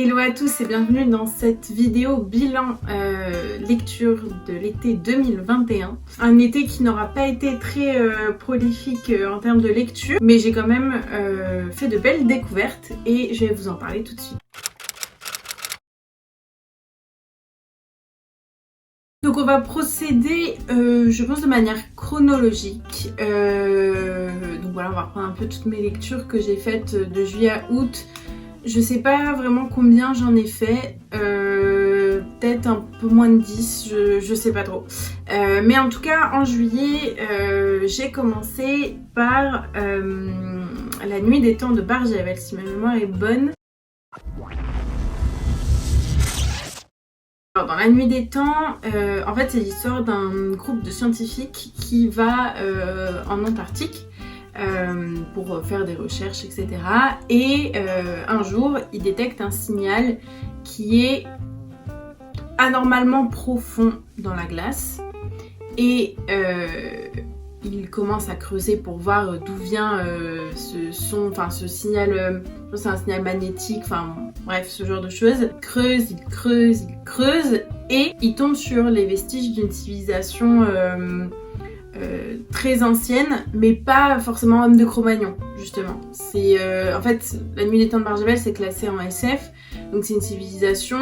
Hello à tous et bienvenue dans cette vidéo bilan lecture de l'été 2021. Un été qui n'aura pas été très prolifique en termes de lecture, mais j'ai quand même fait de belles découvertes et je vais vous en parler tout de suite. Donc on va procéder, je pense, de manière chronologique. Donc voilà, on va reprendre un peu toutes mes lectures que j'ai faites de juillet à août. Je sais pas vraiment combien j'en ai fait, peut-être un peu moins de 10, je sais pas trop. Mais en tout cas, en juillet, j'ai commencé par La nuit des temps de Barjavel, si ma mémoire est bonne. Alors, dans La nuit des temps, en fait c'est l'histoire d'un groupe de scientifiques qui va en Antarctique pour faire des recherches, etc. Et un jour, ils détectent un signal qui est anormalement profond dans la glace. Et ils commencent à creuser pour voir d'où vient ce son, enfin ce signal, c'est un signal magnétique, enfin bref, ce genre de choses. Ils creusent et ils tombent sur les vestiges d'une civilisation très ancienne, mais pas forcément homme de Cro-Magnon, justement. C'est en fait, La nuit des temps de Barjavel, c'est classé en SF, donc c'est une civilisation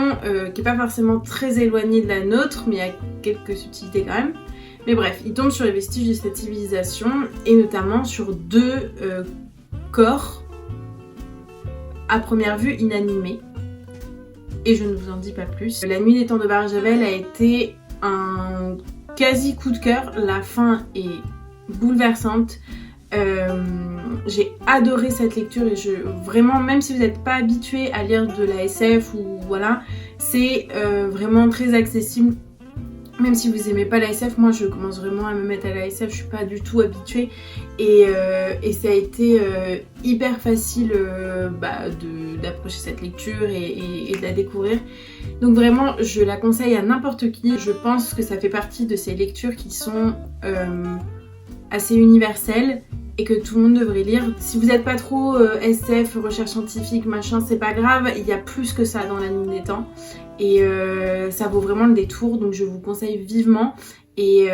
qui est pas forcément très éloignée de la nôtre, mais il y a quelques subtilités quand même. Mais bref, ils tombent sur les vestiges de cette civilisation, et notamment sur deux corps, à première vue inanimés. Et je ne vous en dis pas plus. La nuit des temps de Barjavel a été un quasi coup de cœur, la fin est bouleversante. J'ai adoré cette lecture et vraiment, même si vous n'êtes pas habitué à lire de la SF ou voilà, c'est vraiment très accessible. Même si vous aimez pas la SF, moi je commence vraiment à me mettre à la SF, je suis pas du tout habituée et ça a été hyper facile d'approcher cette lecture et de la découvrir. Donc vraiment je la conseille à n'importe qui. Je pense que ça fait partie de ces lectures qui sont assez universelles et que tout le monde devrait lire. Si vous n'êtes pas trop SF, recherche scientifique, machin, c'est pas grave, il y a plus que ça dans La nuit des temps. Et ça vaut vraiment le détour, donc je vous conseille vivement. Et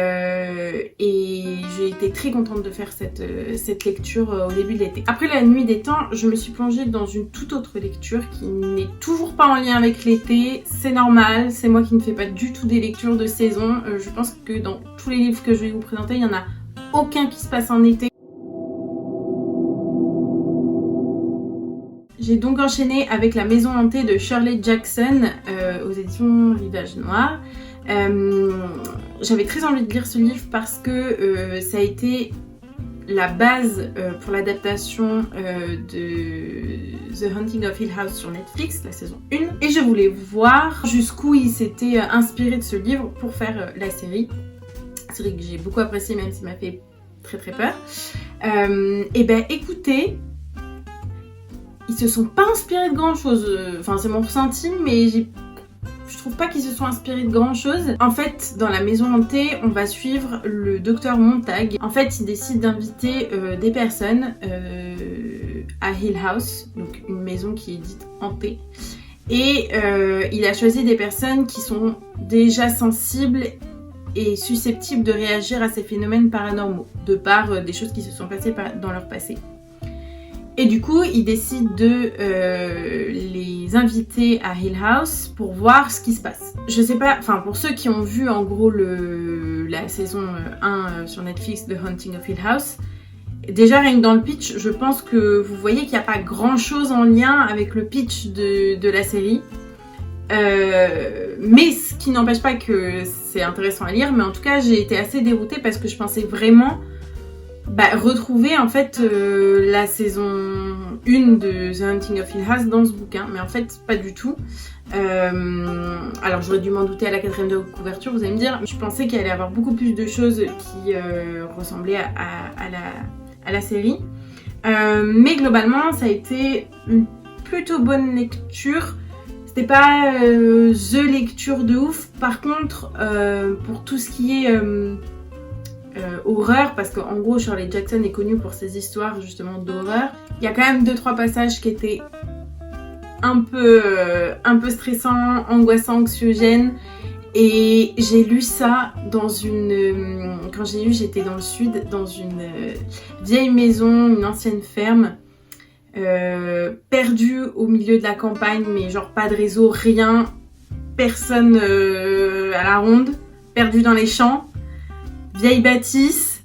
j'ai été très contente de faire cette lecture au début de l'été. Après La nuit des temps, je me suis plongée dans une toute autre lecture qui n'est toujours pas en lien avec l'été. C'est normal, c'est moi qui ne fais pas du tout des lectures de saison. Je pense que dans tous les livres que je vais vous présenter, il n'y en a aucun qui se passe en été. J'ai donc enchaîné avec La maison hantée de Shirley Jackson aux éditions Rivage Noir. J'avais très envie de lire ce livre parce que ça a été la base pour l'adaptation de The Haunting of Hill House sur Netflix, la saison 1. Et je voulais voir jusqu'où il s'était inspiré de ce livre pour faire la série. Série que j'ai beaucoup appréciée même s'il m'a fait très très peur. Et ben écoutez, ils se sont pas inspirés de grand chose, enfin c'est mon ressenti, mais je trouve pas qu'ils se sont inspirés de grand chose. En fait, dans La maison hantée, on va suivre le docteur Montag. En fait, il décide d'inviter des personnes à Hill House, donc une maison qui est dite hantée. Et il a choisi des personnes qui sont déjà sensibles et susceptibles de réagir à ces phénomènes paranormaux, de par des choses qui se sont passées dans leur passé. Et du coup, il décide de les inviter à Hill House pour voir ce qui se passe. Je sais pas, enfin pour ceux qui ont vu en gros la saison 1 sur Netflix, The Haunting of Hill House, déjà rien que dans le pitch, je pense que vous voyez qu'il n'y a pas grand chose en lien avec le pitch de la série. Mais ce qui n'empêche pas que c'est intéressant à lire, mais en tout cas j'ai été assez déroutée parce que je pensais vraiment retrouver en fait la saison 1 de The Haunting of Hill House dans ce bouquin, mais en fait pas du tout. Alors j'aurais dû m'en douter à la 4e de couverture, vous allez me dire, je pensais qu'il allait y avoir beaucoup plus de choses qui ressemblaient à la série. Mais globalement ça a été une plutôt bonne lecture. C'était pas the lecture de ouf. Par contre, pour tout ce qui est horreur, parce qu'en gros Shirley Jackson est connue pour ses histoires justement d'horreur, il y a quand même 2-3 passages qui étaient un peu stressant, angoissant, anxiogène. Et j'ai lu ça dans quand j'ai lu, j'étais dans le sud, dans une vieille maison, une ancienne ferme, perdue au milieu de la campagne, mais genre pas de réseau, rien, personne à la ronde, perdue dans les champs, vieille bâtisse.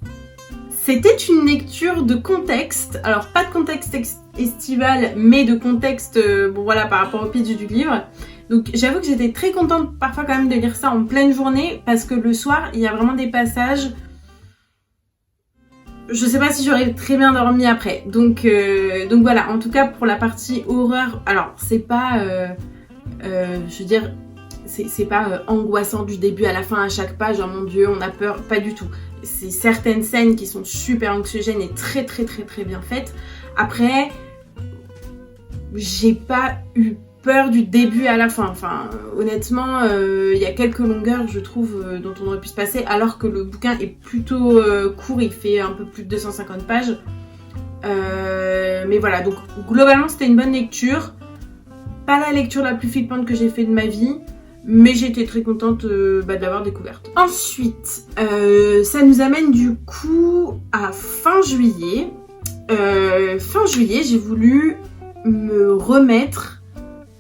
C'était une lecture de contexte, alors pas de contexte estival, mais de contexte, bon voilà, par rapport au pitch du livre. Donc j'avoue que j'étais très contente parfois quand même de lire ça en pleine journée, parce que le soir, il y a vraiment des passages, je sais pas si j'aurais très bien dormi après. Donc voilà, en tout cas pour la partie horreur, alors c'est pas, je veux dire, c'est pas angoissant du début à la fin à chaque page, oh mon dieu, on a peur, pas du tout. C'est certaines scènes qui sont super anxiogènes et très bien faites. Après, j'ai pas eu peur du début à la fin. Enfin, honnêtement, il y a quelques longueurs, je trouve, dont on aurait pu se passer, alors que le bouquin est plutôt court, il fait un peu plus de 250 pages. Mais voilà, donc globalement, c'était une bonne lecture. Pas la lecture la plus flippante que j'ai fait de ma vie, mais j'étais très contente de l'avoir découverte. Ensuite, ça nous amène du coup à fin juillet. Fin juillet, j'ai voulu me remettre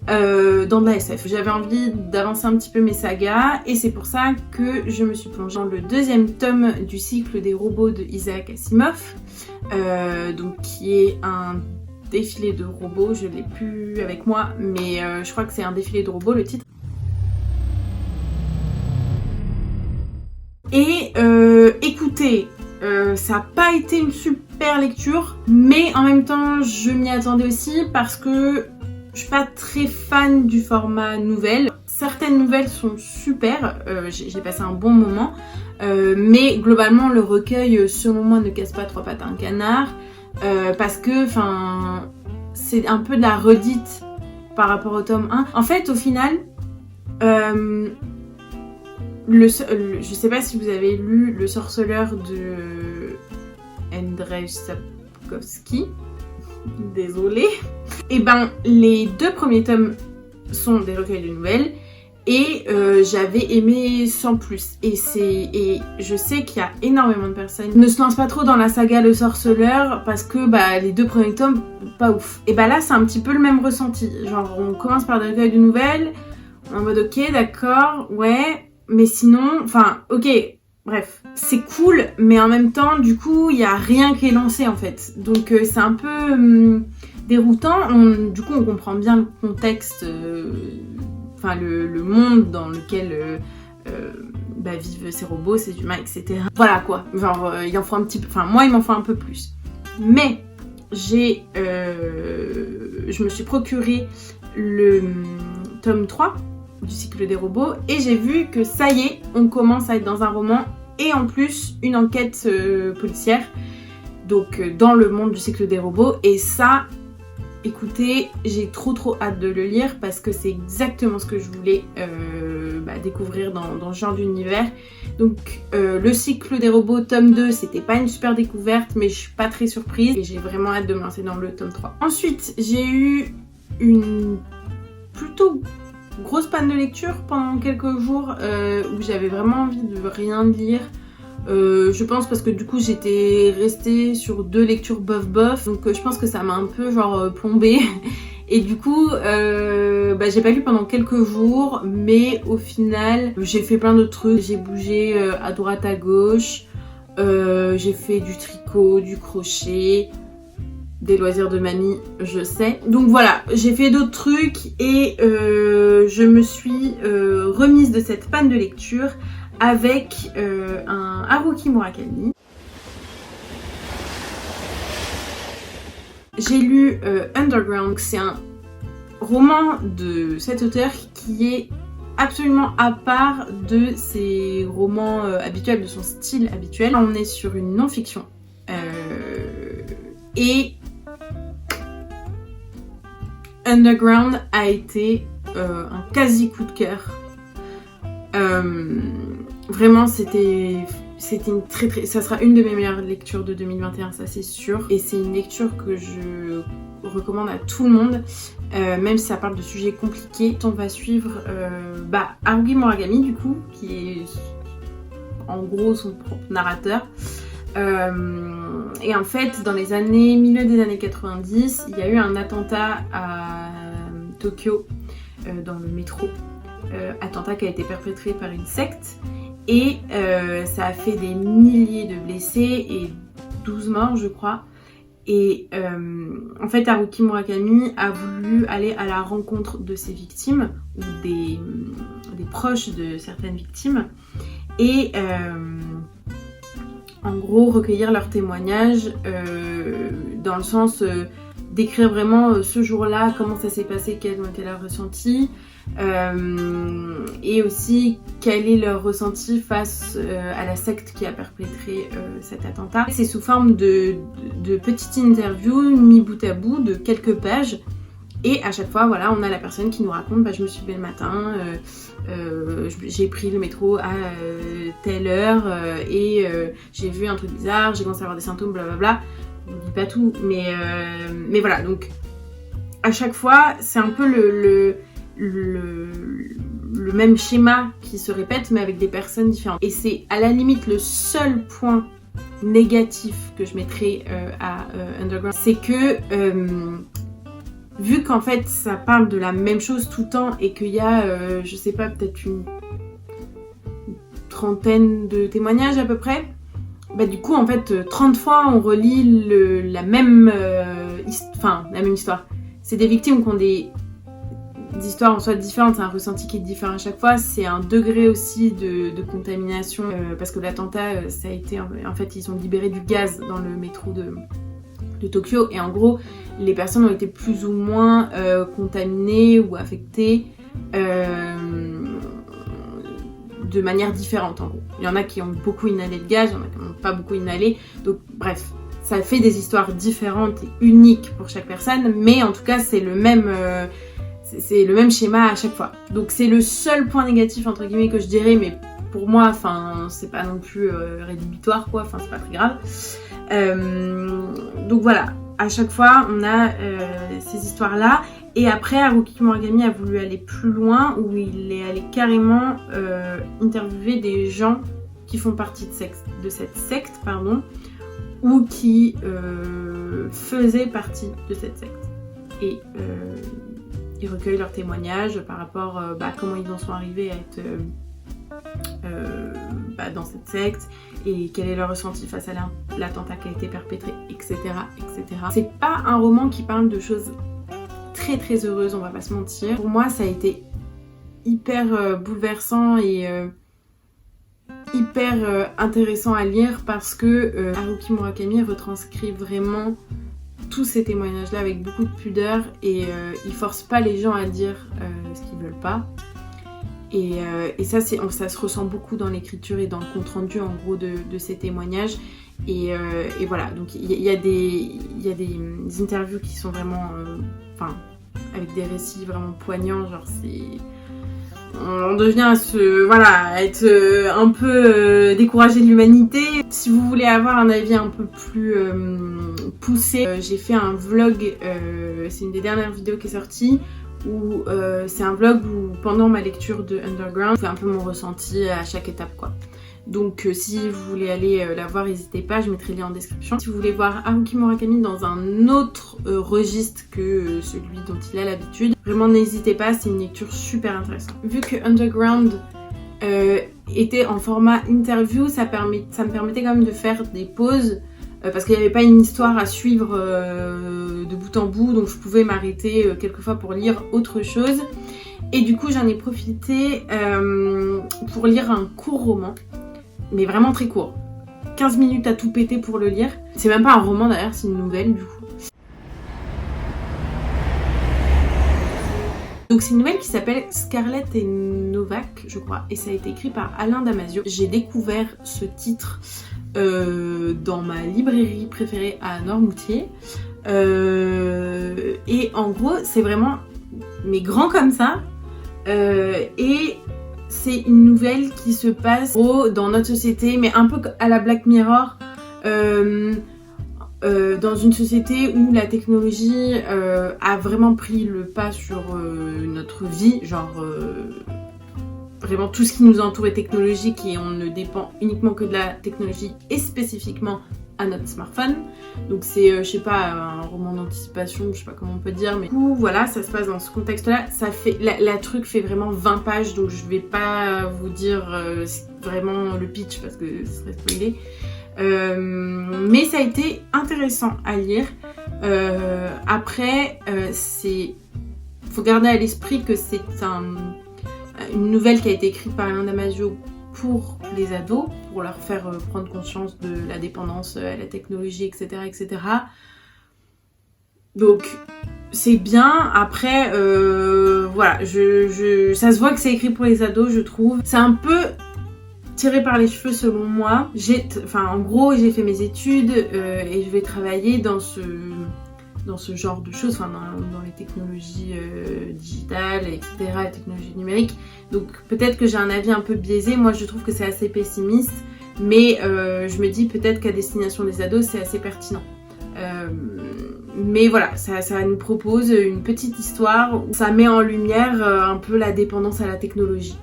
dans de la SF. J'avais envie d'avancer un petit peu mes sagas et c'est pour ça que je me suis plongée dans le deuxième tome du cycle des robots de Isaac Asimov, donc qui est un défilé de robots, je l'ai plus avec moi, mais je crois que c'est un défilé de robots le titre. Et écoutez, ça n'a pas été une super lecture, mais en même temps je m'y attendais aussi parce que je suis pas très fan du format nouvelle. Certaines nouvelles sont super, j'ai passé un bon moment, mais globalement le recueil selon moi ne casse pas trois pattes à un canard, parce que c'est un peu de la redite par rapport au tome 1. En fait au final, je sais pas si vous avez lu Le Sorceleur de Andrzej Sapkowski, désolée. Et ben les deux premiers tomes sont des recueils de nouvelles et j'avais aimé sans plus. Et je sais qu'il y a énormément de personnes qui ne se lancent pas trop dans la saga Le Sorceleur parce que les deux premiers tomes, pas ouf. Et là c'est un petit peu le même ressenti. Genre on commence par des recueils de nouvelles, en mode ok d'accord, ouais, mais sinon, ok, bref, c'est cool, mais en même temps, du coup, il n'y a rien qui est lancé en fait. Donc c'est un peu déroutant. Du coup, on comprend bien le contexte, le monde dans lequel vivent ces robots, ces humains, etc. Voilà quoi, genre il en faut un petit peu, moi il m'en faut un peu plus. Mais je me suis procuré le tome 3 du cycle des robots et j'ai vu que ça y est, on commence à être dans un roman et en plus une enquête policière, donc dans le monde du cycle des robots. Et ça, écoutez, j'ai trop hâte de le lire parce que c'est exactement ce que je voulais découvrir dans ce genre d'univers. Donc le cycle des robots tome 2, c'était pas une super découverte, mais je suis pas très surprise et j'ai vraiment hâte de me lancer dans le tome 3. Ensuite, j'ai eu une plutôt grosse panne de lecture pendant quelques jours où j'avais vraiment envie de rien lire. Je pense parce que du coup j'étais restée sur 2 lectures bof, donc je pense que ça m'a un peu plombée. Et du coup j'ai pas lu pendant quelques jours, mais au final j'ai fait plein d'autres trucs. J'ai bougé à droite à gauche, j'ai fait du tricot, du crochet, des loisirs de mamie, je sais. Donc voilà, j'ai fait d'autres trucs et je me suis remise de cette panne de lecture avec un Haruki Murakami. J'ai lu Underground, c'est un roman de cet auteur qui est absolument à part de ses romans habituels, de son style habituel. On est sur une non-fiction. Et Underground a été un quasi coup de cœur. Vraiment, c'était une très ça sera une de mes meilleures lectures de 2021, ça c'est sûr. Et c'est une lecture que je recommande à tout le monde. même si ça parle de sujets compliqués. On va suivre Haruki Murakami du coup, qui est en gros son propre narrateur. Et en fait, dans les milieu des années 90, il y a eu un attentat à Tokyo, dans le métro. Attentat qui a été perpétré par une secte. Et ça a fait des milliers de blessés et 12 morts, je crois. Et en fait, Haruki Murakami a voulu aller à la rencontre de ces victimes, ou des proches de certaines victimes, et en gros recueillir leurs témoignages dans le sens d'écrire vraiment ce jour-là, comment ça s'est passé, quels ont été leurs ressentis, et aussi quel est leur ressenti face à la secte qui a perpétré cet attentat. C'est sous forme de petites interviews mis bout à bout de quelques pages, et à chaque fois voilà, on a la personne qui nous raconte je me suis levée le matin, j'ai pris le métro à telle heure et j'ai vu un truc bizarre, j'ai commencé à avoir des symptômes, blablabla. Je ne dis pas tout, mais voilà, donc à chaque fois c'est un peu le même schéma qui se répète mais avec des personnes différentes. Et c'est à la limite le seul point négatif que je mettrais à Underground, c'est que vu qu'en fait ça parle de la même chose tout le temps et qu'il y a je sais pas, peut-être une trentaine de témoignages à peu près, du coup en fait 30 fois on relit la même histoire. C'est des victimes qui ont des histoires en soi différentes, c'est un ressenti qui est différent à chaque fois, c'est un degré aussi de contamination parce que l'attentat ça a été, en fait ils ont libéré du gaz dans le métro de Tokyo, et en gros les personnes ont été plus ou moins contaminées ou affectées de manière différente en gros. Il y en a qui ont beaucoup inhalé le gaz, il y en a qui n'ont pas beaucoup inhalé, donc bref, ça fait des histoires différentes et uniques pour chaque personne, mais en tout cas c'est le même schéma à chaque fois. Donc c'est le seul point négatif entre guillemets que je dirais, mais pour moi, c'est pas non plus rédhibitoire quoi, c'est pas très grave. Donc voilà, à chaque fois on a ces histoires là, et après Haruki Murakami a voulu aller plus loin, où il est allé carrément interviewer des gens qui font partie de cette secte, ou qui faisaient partie de cette secte, et ils recueillent leurs témoignages par rapport à comment ils en sont arrivés à être dans cette secte, et quel est leur ressenti face à l'attentat qui a été perpétré, etc., etc. C'est pas un roman qui parle de choses très très heureuses, on va pas se mentir. Pour moi ça a été hyper bouleversant et hyper intéressant à lire, parce que Haruki Murakami retranscrit vraiment tous ces témoignages là avec beaucoup de pudeur, et il force pas les gens à dire ce qu'ils veulent pas. Et ça se ressent beaucoup dans l'écriture et dans le compte rendu en gros de ces témoignages. Et voilà, donc il y a des interviews qui sont vraiment avec des récits vraiment poignants, genre on devient être un peu découragé de l'humanité. Si vous voulez avoir un avis un peu plus poussé, j'ai fait un vlog, c'est une des dernières vidéos qui est sortie, où c'est un vlog où pendant ma lecture de Underground, je fais un peu mon ressenti à chaque étape quoi. Donc si vous voulez aller la voir, n'hésitez pas, je mettrai le lien en description. Si vous voulez voir Haruki Murakami dans un autre registre que celui dont il a l'habitude, vraiment n'hésitez pas, c'est une lecture super intéressante. Vu que Underground était en format interview, ça me permettait quand même de faire des pauses, parce qu'il n'y avait pas une histoire à suivre de bout en bout, donc je pouvais m'arrêter quelquefois pour lire autre chose. Et du coup j'en ai profité pour lire un court roman, mais vraiment très court. 15 minutes à tout péter pour le lire. C'est même pas un roman d'ailleurs, c'est une nouvelle du coup. Donc c'est une nouvelle qui s'appelle Scarlett et Novak, je crois, et ça a été écrit par Alain Damasio. J'ai découvert ce titre dans ma librairie préférée à Noirmoutier. Et en gros, c'est vraiment grand comme ça. Et c'est une nouvelle qui se passe dans notre société, mais un peu à la Black Mirror. dans une société où la technologie a vraiment pris le pas sur notre vie, genre vraiment tout ce qui nous entoure est technologique et on ne dépend uniquement que de la technologie et spécifiquement à notre smartphone. Donc c'est, je sais pas, un roman d'anticipation, je sais pas comment on peut dire, mais du coup voilà, ça se passe dans ce contexte-là. Ça fait, la truc fait vraiment 20 pages, donc je vais pas vous dire vraiment le pitch parce que ce serait spoilé. Mais ça a été intéressant à lire. Après, faut garder à l'esprit que c'est une nouvelle qui a été écrite par Alain Damasio pour les ados, pour leur faire prendre conscience de la dépendance à la technologie, etc., etc. Donc c'est bien. Après, voilà, ça se voit que c'est écrit pour les ados, je trouve. C'est un peu tiré par les cheveux selon moi. En gros, j'ai fait mes études et je vais travailler dans ce genre de choses, dans les technologies digitales, etc., les technologies numériques. Donc peut-être que j'ai un avis un peu biaisé. Moi, je trouve que c'est assez pessimiste, mais je me dis peut-être qu'à destination des ados, c'est assez pertinent. Mais voilà, ça nous propose une petite histoire où ça met en lumière un peu la dépendance à la technologie.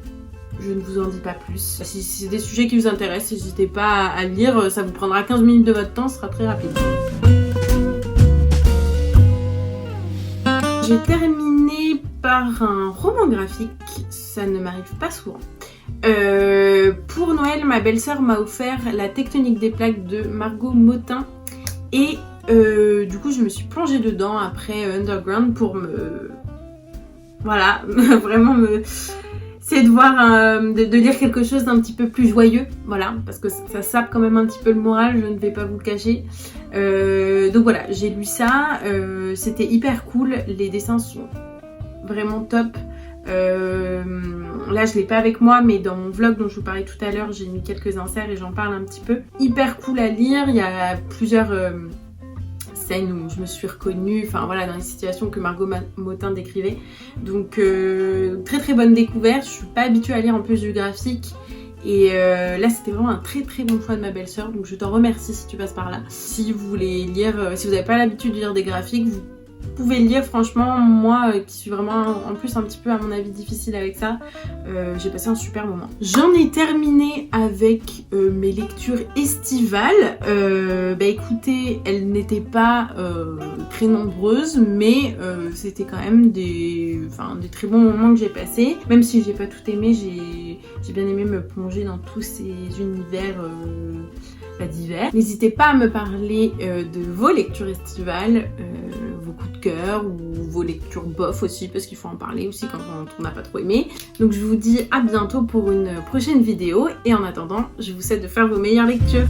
Je ne vous en dis pas plus. Si c'est des sujets qui vous intéressent, n'hésitez pas à lire. Ça vous prendra 15 minutes de votre temps, ce sera très rapide. J'ai terminé par un roman graphique. Ça ne m'arrive pas souvent. Pour Noël, ma belle-sœur m'a offert La Tectonique des plaques de Margot Motin. Et du coup, je me suis plongée dedans après Underground pour voilà, vraiment c'est de voir, de lire quelque chose d'un petit peu plus joyeux, voilà, parce que ça sape quand même un petit peu le moral, je ne vais pas vous le cacher. Donc voilà, j'ai lu ça, c'était hyper cool, les dessins sont vraiment top. Là je l'ai pas avec moi, mais dans mon vlog dont je vous parlais tout à l'heure, j'ai mis quelques inserts et j'en parle un petit peu. Hyper cool à lire, il y a plusieurs scènes où je me suis reconnue, enfin voilà, dans les situations que Margot Motin décrivait. Donc très très bonne découverte, je suis pas habituée à lire en plus du graphique. Et là c'était vraiment un très très bon choix de ma belle-sœur, donc je t'en remercie si tu passes par là. Si vous voulez lire, si vous n'avez pas l'habitude de lire des graphiques, vous pouvez le lire. Franchement, moi qui suis vraiment en plus un petit peu à mon avis difficile avec ça, j'ai passé un super moment. J'en ai terminé avec mes lectures estivales. Bah écoutez, elles n'étaient pas très nombreuses, mais c'était quand même des très bons moments que j'ai passés. Même si j'ai pas tout aimé, j'ai bien aimé me plonger dans tous ces univers divers. N'hésitez pas à me parler de vos lectures estivales, vos coups de cœur ou vos lectures bof aussi, parce qu'il faut en parler aussi quand on n'a pas trop aimé. Donc je vous dis à bientôt pour une prochaine vidéo et en attendant, je vous souhaite de faire vos meilleures lectures.